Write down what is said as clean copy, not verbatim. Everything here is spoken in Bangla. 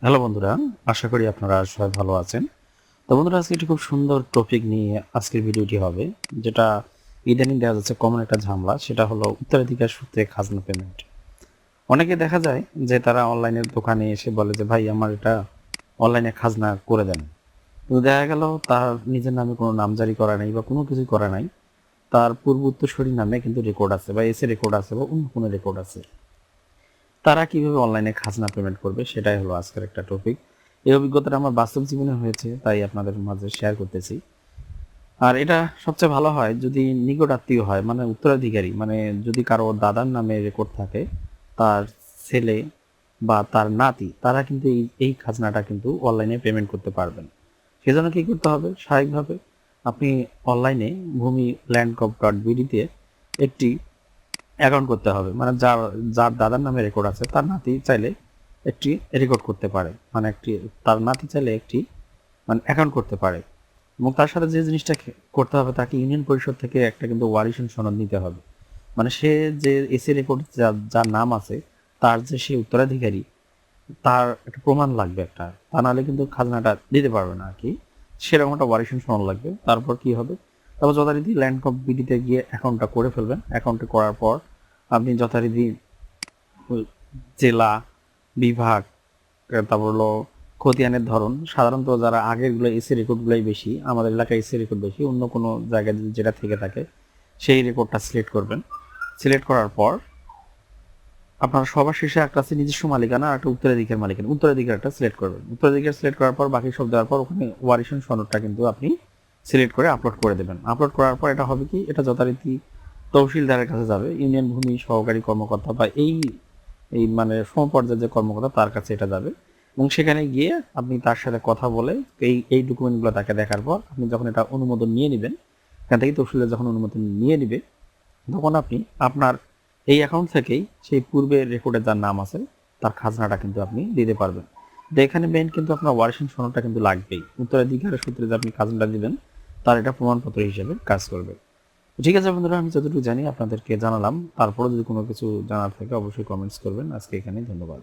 হ্যালো বন্ধুরা, আশা করি আপনারা সবাই ভালো আছেন। তো বন্ধুরা, আজকে একটি খুব সুন্দর টপিক নিয়ে আজকের ভিডিওটি হবে, যেটা ইদানিং দেখা যাচ্ছে কমন একটা ঝামেলা। সেটা হলো উত্তরাধিকার সূত্রে খাজনা পেমেন্ট। অনেকে দেখা যায় যে তারা অনলাইনের দোকানে এসে বলে যে ভাই আমার এটা অনলাইনে খাজনা করে দেন, কিন্তু দেখা গেল তার নিজের নামে কোনো নামজারি করা নেই বা কোনো কিছু করা নাই। তার পূর্ব উত্তরসূরি নামে কিন্তু রেকর্ড আছে বা এসে রেকর্ড আছে বা অন্য কোনো রেকর্ড আছে। তারা কিভাবে অনলাইনে খাজনা পেমেন্ট করবে সেটাই হলো আজকের একটা টপিক। এই অভিজ্ঞতাটা আমার বাস্তব জীবনে হয়েছে, তাই আপনাদের মাঝে শেয়ার করতেছি। আর এটা সবচেয়ে ভালো হয় যদি নিকট আত্মীয় হয়, মানে উত্তরাধিকারী, মানে যদি কারো দাদার নামে রেকর্ড থাকে, তার ছেলে বা তার নাতি, তারা কিন্তু এই খাজনাটা কিন্তু অনলাইনে পেমেন্ট করতে পারবেন। সেজন্য কি করতে হবে? স্বাভাবিকভাবে আপনি অনলাইনে ভূমি ল্যান্ড কপ ডট বিডিতে একটি অ্যাকাউন্ট করতে হবে। মানে যার যার দাদার নামে রেকর্ড আছে তার নাতি চাইলে একটি রেকর্ড করতে পারে, মানে একটি, তার নাতি চাইলে একটি মানে অ্যাকাউন্ট করতে পারে। এবং তার সাথে যে জিনিসটা করতে হবে, তাকে ইউনিয়ন পরিষদ থেকে একটা কিন্তু ওয়ারিশন সনদ নিতে হবে। মানে সে যে এসি রেকর্ড যার নাম আছে, তার যে সে উত্তরাধিকারী, তার একটা প্রমাণ লাগবে একটা। তা নাহলে কিন্তু খাজনাটা দিতে পারবে না আর কি। সেরকম একটা ওয়ারিশন সনদ লাগবে। তারপর কি হবে? তারপর যথারীতি ল্যান্ড কপ বিডিতে গিয়ে অ্যাকাউন্টটা করে ফেলবেন। অ্যাকাউন্টে করার পর আপনি যথারীতি জেলা, বিভাগ, তারপর হলো খতিয়ানের ধরন। সাধারণত যারা আগেরগুলো এসি রেকর্ডগুলোই বেশি, আমাদের এলাকায় এসি রেকর্ড বেশি, অন্য কোনো জায়গায় যদি যেটা থেকে থাকে সেই রেকর্ডটা সিলেক্ট করবেন। সিলেক্ট করার পর আপনার সবার শেষে একটা আছে নিজস্ব মালিকানা আর একটা উত্তরাধিকার মালিকানা। উত্তরাধিকারটা সিলেক্ট করবেন। উত্তরাধিকার সিলেক্ট করার পর বাকি সব দেওয়ার পর ওখানে ওয়ারিশন সনদটা কিন্তু আপনি সিলেক্ট করে আপলোড করে দেবেন। আপলোড করার পর এটা হবে কি, এটা যথারীতি তহসিলদারের কাছে যাবে, ইউনিয়ন ভূমি সহকারী কর্মকর্তা বা এই এই মানে সমপর্যায়ের যে কর্মকর্তা, তার কাছে এটা যাবে। এবং সেখানে গিয়ে আপনি তার সাথে কথা বলে এই ডকুমেন্টগুলো তাকে দেখার পর আপনি যখন এটা অনুমোদন নিয়ে নেবেন, এখান থেকে তহসিলদার যখন অনুমোদন নিয়ে নিবে, তখন আপনি আপনার এই অ্যাকাউন্ট থেকেই সেই পূর্বের রেকর্ডে যার নাম আছে তার খাজনাটা কিন্তু আপনি দিতে পারবেন। তো এখানে মেইন কিন্তু আপনার ওয়ারিশন সনদটা কিন্তু লাগবেই। উত্তরাধিকারের সূত্রে যে আপনি খাজনাটা দিবেন, তার এটা প্রমাণপত্র হিসেবে কাজ করবে। ঠিক আছে বন্ধুরা, আমি যতটুকু জানি আপনাদেরকে জানালাম। তারপরে যদি কোনো কিছু জানার থাকে অবশ্যই কমেন্টস করবেন। আজকে এখানেই, ধন্যবাদ।